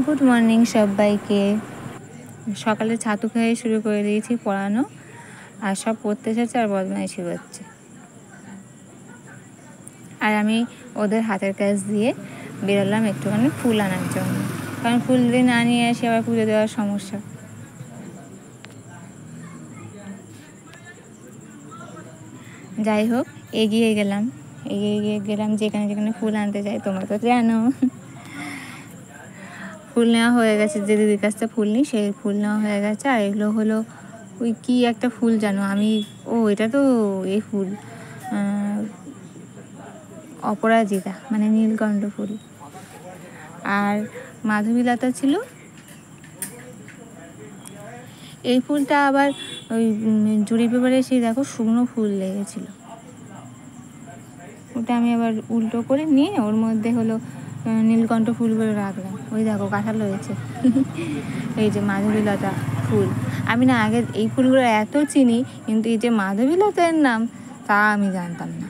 Good morning সবাইকে। সকালে ছাতু খেয়ে শুরু করে দিয়েছি পড়ানো, আর সব পড়তে এসেছে আর বদমাইশি করছে। আর আমি ওদের হাতের কাজ দিয়ে বেরোলাম একটুখানি ফুল আনার জন্য, কারণ ফুল দিয়ে না নিয়ে এসে আবার পুজো দেওয়ার সমস্যা। যাই হোক, এগিয়ে গেলাম যেখানে যেখানে ফুল আনতে যাই, তোমরা তো জানো। ফুল নেওয়া হয়ে গেছে, যে দিদির কাছ থেকে ফুল নিই সেই ফুল নেওয়া হয়ে গেছে। আর এগুলো হলো ওই কি একটা ফুল জানো, এটা তো এই ফুল অপরাজিতা, মানে নীলকণ্ঠ ফুল। আর মাধবীলতা ছিল। এই ফুলটা আবার ওই জুড়ি পেপারে সেই দেখো শুকনো ফুল লেগেছিল, ওটা আমি আবার উল্টো করে নিয়ে ওর মধ্যে হলো নীলকণ্ঠ ফুলগুলো রাখলাম। ওই দেখো কাঁঠাল হয়েছে। এই যে মাধবীলতা ফুল, আমি না আগে এই ফুলগুলো এত চিনি, কিন্তু এই যে মাধবীলতার নাম তা আমি জানতাম না।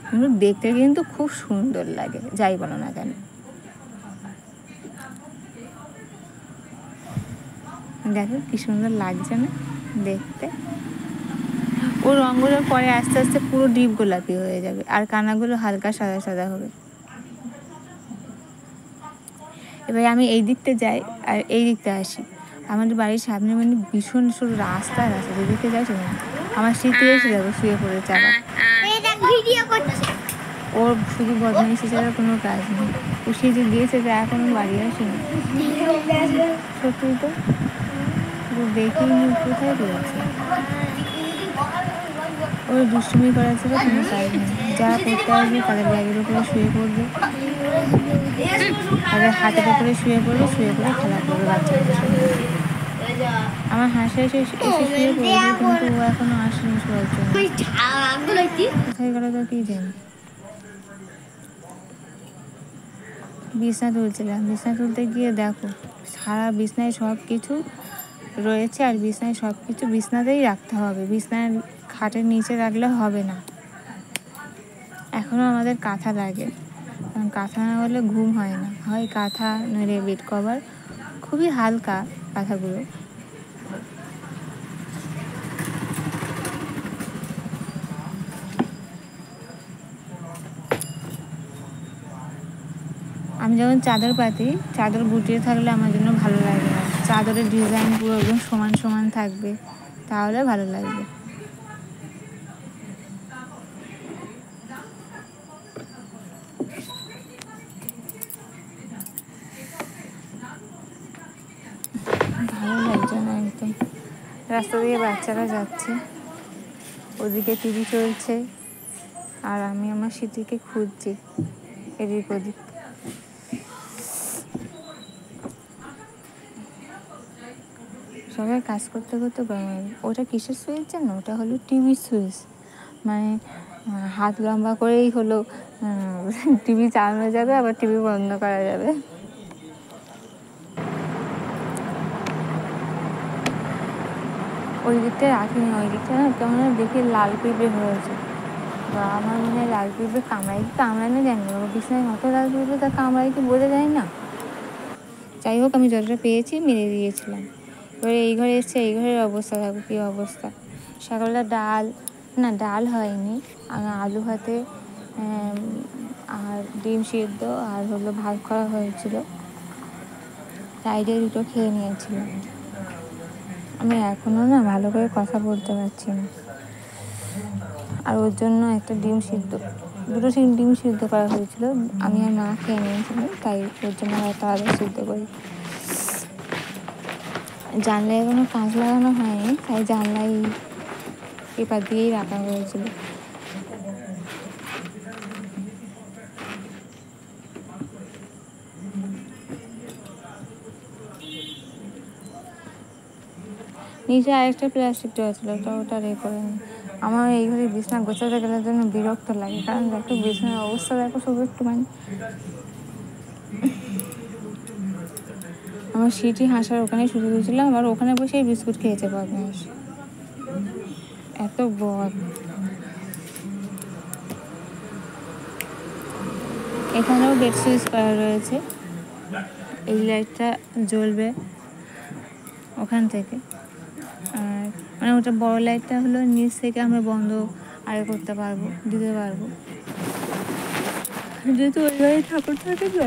কিন্তু দেখতে কিন্তু খুব সুন্দর লাগে, যাই বলো না কেন। দেখো কি সুন্দর লাগছে না দেখতে। ও রঙগুলো পরে আস্তে আস্তে পুরো ডিপ গোলাপি হয়ে যাবে, আর কানাগুলো হালকা সাদা সাদা হবে। এবার আমি এই দিকতে যাই আর এই দিকতে আসি। আমাদের বাড়ির সামনে মানে ভীষণ সরু রাস্তা যেদিকে যাই সেখানে আমার স্মৃতি এসে যাবো শুয়ে পড়েছে আবার। ওর শুধু বদমাইশি ছাড়া কোনো কাজ নেই। ও সেজে দিয়েছে যে এখনো বাড়ি আসেনি। সত্যি তো দেখিনি কোথায় রয়েছে। ওর দুষ্টুমি করা ছাড়া কোনো কাজ নেই। যারা পড়তে আসবে তাদের ব্যাগের উপরে শুয়ে পড়বে, তাদের হাতের উপরে শুয়ে পড়বে খেলা করবে বাচ্চাদের সঙ্গে। আমার হাসি এসে শুয়ে পড়বে, কিন্তু ও এখনো আসেনি শোয়ার জন্য। কোথায় গেল তো কি জানি। বিছনা তুলছিলাম, বিছনা তুলতে গিয়ে দেখো সারা বিছনায় সব কিছু রয়েছে, আর বিছনায় সব কিছু বিছনাতেই রাখতে হবে, বিছনার খাটের নিচে রাখলে হবে না। এখনও আমাদের কাঁথা লাগে, কারণ কাঁথা না হলে ঘুম হয় না, হয় কাঁথা নইলে বেড কভার। খুবই হালকা কাঁথাগুলো। আমি যখন চাদর পাতি, চাদর গুটিয়ে থাকলে আমার জন্য ভালো লাগে না। চাদরের ডিজাইন পুরো একদম সমান সমান থাকবে, তাহলে ভালো লাগবে। ভালো লাগছে না একদম। রাস্তা দিয়ে বাচ্চারা যাচ্ছে, ওদিকে টিভি চলছে, আর আমি আমার স্মৃতিকে খুঁজছি এদিক ওদিক। সবাই কাজ করতে করতে ওটা কিসের সুইচ জানো? ওটা হলো টিভি সুইচ। মানে হাত লম্বা করেই হলো টিভি চালানো যাবে, আবার টিভি বন্ধ করা যাবে। ওই দিকটা রাখিনি, ওই দিকটা না কেমন দেখে লাল পিঁপড়ে হয়েছে। বা আমার মনে হয় লাল পিঁপড়ে কামড়ায় না জানি না, বিছানায় মতো লাল পিঁপড়ে তা কামড়ায় কি বোঝা যায় না। যাই হোক, আমি যতটা পেয়েছি মেরে দিয়েছিলাম। এবারে এই ঘরে এসছে, এই ঘরের অবস্থা দেখো কী অবস্থা। সকালটা ডাল হয়নি, আলু ভাতে আর ডিম সিদ্ধ আর হলো ভাত করা হয়েছিল, সাইডে দুটো খেয়ে নিয়েছিলাম। আমি এখনও না ভালো করে কথা বলতে পারছি না, আর ওর জন্য একটা দুটো ডিম সিদ্ধ করা হয়েছিল, আমি আর মা খেয়ে নিয়েছিলাম, তাই ওর জন্য একটা আলাদা সিদ্ধ করি। জানলায় কোনো কাঁচ লাগানো হয়নি, তাই জানলায় পেপার দিয়েই রাখা হয়েছিল। নিচে আরেকটা প্লাস্টিক দেওয়া ছিল, ওটা করে নি। আমার এই ঘরে বিছনা গোছাতে গেলে জন্য বিরক্ত লাগে, কারণ দেখো বিছনার অবস্থা দেখো শুধু একটুখানি। আমার সিটি হাসার ওখানে শুরু হয়েছিলাম, আবার ওখানে বসেই বিস্কুট খেয়েছে বদমাইশ, এত বদ। এখানেও বেড সুইচ করা রয়েছে, এই লাইটটা জ্বলবে ওখান থেকে। আর মানে ওটা বড় লাইটটা হলো নিচ থেকে আমরা বন্ধ আগে করতে পারবো, দিতে পারবো, যেহেতু ওই ঘরে ঠাকুর থাকে তো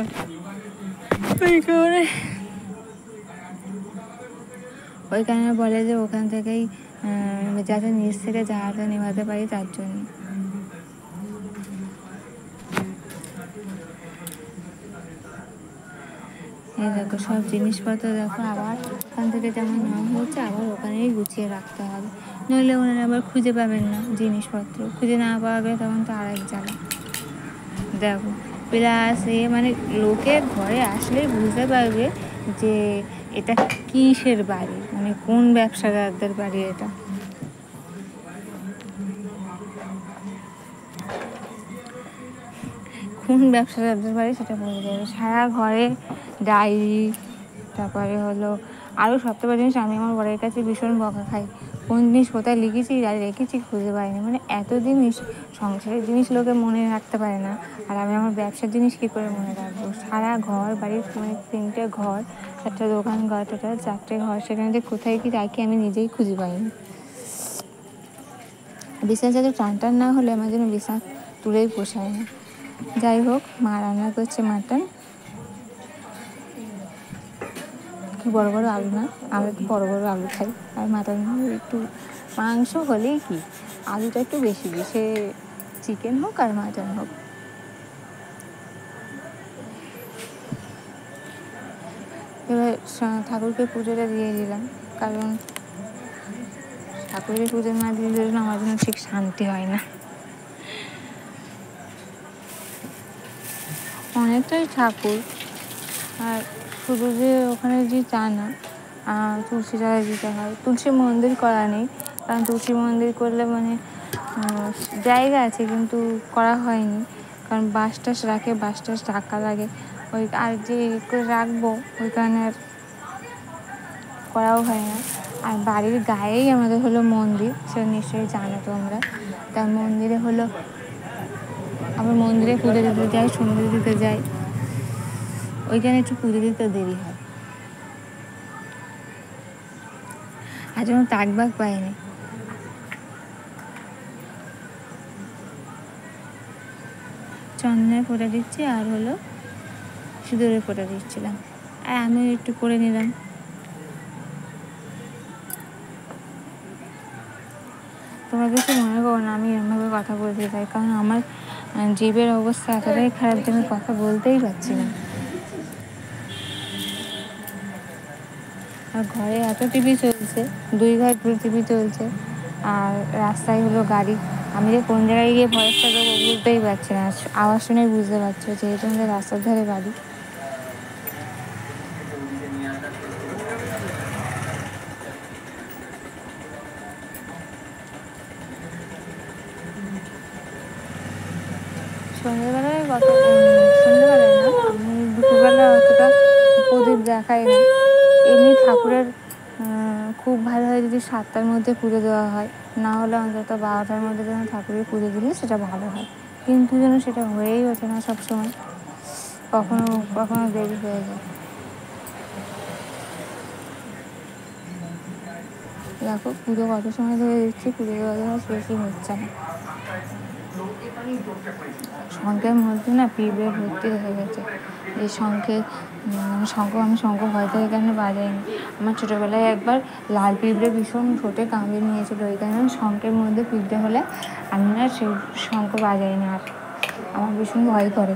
ওই কারণে বলে যে ওখান থেকেই যাতে নিচ থেকে জাহাজটা নেভাতে পারি তার জন্য। এই দেখো সব জিনিসপত্র দেখো আবার ওখান থেকে যেমন নেওয়া হয়েছে আবার ওখানেই গুছিয়ে রাখতে হবে, নইলে ওনারা আবার খুঁজে পাবেন না, জিনিসপত্র খুঁজে না পাবে তখন তো আর এক জ্বালা। দেখো প্লাস মানে লোকের ঘরে আসলেই বুঝতে পারবে যে এটা কিসের বাড়ি, মানে কোন ব্যবসাদারদের বাড়ি এটা। কোন ব্যবসাদারদের বাড়ি সেটা বোঝা যাবে। সারা ঘরে ডায়েরি, তারপরে হলো আরও সবথেকে জিনিস, আমি আমার বরের কাছে ভীষণ বকা খাই, কোন জিনিস কোথায় লিখেছি আর রেখেছি খুঁজে পাইনি। মানে এত জিনিস, সংসারের জিনিস লোকে মনে রাখতে পারে না, আর আমি আমার ব্যবসার জিনিস কী করে মনে রাখবো। সারা ঘর বাড়ির মানে 3টে ঘর, একটা দোকান ঘর, টোটাল 4টে ঘর, সেখানে যে কোথায় কি রাখি আমি নিজেই খুঁজে পাইনি। বিছানা যাতে টান না হলে আমার জন্য বিছানা তুলেই পোষায় না। যাই হোক, মা রান্না করছে মাটন, কি বড় বড় আলু না, আমরা একটু বড় বড় আলু খাই, আর মাটন একটু মাংস হলেই কি আলুটা একটু বেশি, সে চিকেন হোক আর মাটন হোক। এবার ঠাকুরকে পুজোটা দিয়ে দিলাম, কারণ ঠাকুরের পুজো না দিলে আমার জন্য ঠিক শান্তি হয় না। অনেকটাই ঠাকুর, আর শুধু যে ওখানে যে তা না, তুলসী তলা দিতে হয়। তুলসী মন্দির করা নেই, কারণ তুলসী মন্দির করলে মানে জায়গা আছে কিন্তু করা হয়নি, কারণ বাঁশ টাস রাখে, বাঁশ টাস টাকা লাগে, ওই আর যে করে রাখবো ওই কারণে আর করাও হয় না। আর বাড়ির গায়েই আমাদের হলো মন্দির, সেটা নিশ্চয়ই জানো তোমরা। তার মন্দিরে হলো আবার মন্দিরে পুজো দিতে যাই, সন্ধ্যে দিতে যাই, ওইখানে একটু পুজো দিতে দেরি হয়। আর যেন তাকবাক পাইনি, চন্দনে ফোঁটা দিচ্ছি আর হলো সিঁদুরে ফোঁটা দিচ্ছিলাম, আর আমিও একটু করে নিলাম। তোমরা কিছু মনে করো না, আমি এরমভাবে কথা বলতে চাই, কারণ আমার জিভের অবস্থা এতটাই খারাপ যে আমি কথা বলতেই পারছি না। আর ঘরে এত টিভি চলছে, 2 ঘর পুরো টিভি চলছে, আর রাস্তায় হলো গাড়ি, আমি যে কোন জায়গায় গিয়ে ভয়েসটা দেবো বুঝতেই পারছি না, আওয়াজ শুনেই বুঝতে পারছো যেহেতু আমাদের রাস্তার ধারে বাড়ি। সন্ধ্যেবেলায় সন্ধ্যেবেলায় না, আমি দুপুরবেলা অতটা প্রদীপ দেখাই না। এমনি ঠাকুরের খুব ভালো হয় যদি 7টার মধ্যে পুজো দেওয়া হয়, না হলে অন্তত 12টার মধ্যে যেন ঠাকুরের পুজো দিলে সেটা ভালো হয়, কিন্তু যেন সেটা হয়েই ওঠে না সবসময়, কখনো কখনো দেরি হয়ে যায়। দেখো পুজো কত সময় ধরে দিচ্ছি, পুজো দেওয়ার জন্য শেষই হচ্ছে না। শঙ্খের মধ্যে না পিঁপড়ে ভর্তি হয়ে গেছে, এই শঙ্খের আমি শঙ্খ ভয় থেকে কেন বাজাইনি। আমার ছোটোবেলায় একবার লাল পিঁপড়ে ভীষণ ঠোঁটে কামড়ে নিয়েছিল, ওই কারণে শঙ্খের মধ্যে পিঁপড়ে হলে আমি না সেই শঙ্খ বাজাই না, আর আমার ভীষণ ভয় করে।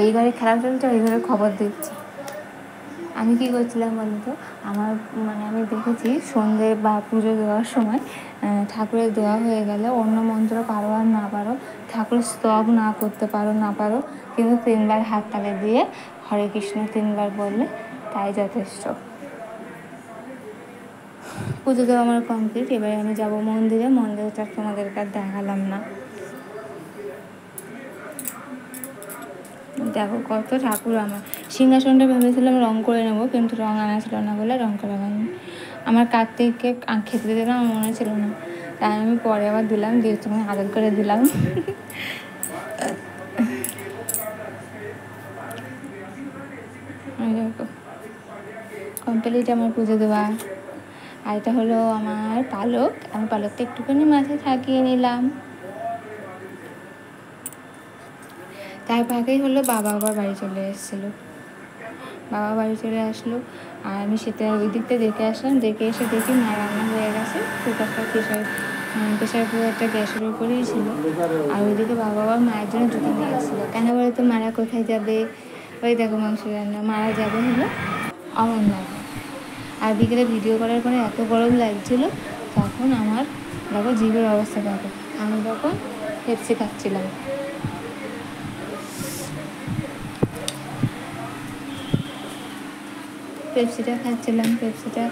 এই ঘরে খেলা চলছে, ওই ঘরে খবর দিচ্ছে। আমি কী করছিলাম বলতো, আমার মানে আমি দেখেছি সন্ধে বা পুজো দেওয়ার সময় ঠাকুরের দেওয়া হয়ে গেলে অন্য মন্ত্র পারো আর না পারো, ঠাকুরের স্তব না করতে পারো না পারো, কিন্তু 3বার হাত তালে দিয়ে হরে কৃষ্ণ 3বার বললে তাই যথেষ্ট। পুজো দেওয়া আমার কমপ্লিট, এবারে আমি যাবো মন্দিরে। মন্দিরটা তোমাদেরকে আর দেখালাম না। দেখো কত ঠাকুর। আমার সিংহাসনটা ভেবেছিলাম রং করে নেবো, কিন্তু রং আনা ছিল না বলে রং করা হয়নি। আমার কার্তিককে খেতে দিলাম, আমার মনে ছিল না, তাই আমি পরে আবার দিলাম, দিয়ে তুমি আদর করে দিলাম। কমপ্লিট আমার পুজো দেওয়া। আর এটা হলো আমার পালক, আমি পালকটা একটুখানি মাথায় থাকিয়ে নিলাম। তার ফাঁকেই হলো বাবা আবার বাড়ি চলে এসেছিলো। বাবা বাড়ি চলে আসলো আর আমি সেটা ওই দিকটা দেখে আসলাম। দেখে এসে দেখি মা রান্না হয়ে গেছে, কুকারটা প্রেশার কুকারটা গ্যাসের উপরেই ছিল। আর ওইদিকে বাবা আবার মায়ের জন্য জুতো নিয়ে এসেছিলো। কেন বলে তো মারা কোথায় যাবে? ওই দেখো মাংস রান্না, মারা যাবে হলো অমরনাথ। আর বিকেলে ভিডিও করার পরে এত গরম লাগছিল, তখন আমার দেখো জিভের অবস্থা দেখো। আমি তখন পেপসি খাচ্ছিলাম। পেপসিটা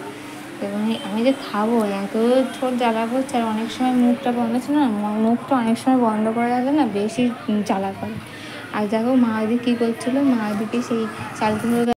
এবং আমি যে খাবো এত ঠোঁট জ্বালা করছে। আর অনেক সময় মুখটা বন্ধ ছিল না, মুখটা অনেক সময় বন্ধ করে রাখলে না বেশি জ্বালা করে। আর দেখো মা ওদিকে কী করছিলো, মা ওদিকে সেই চাল কুমড়ো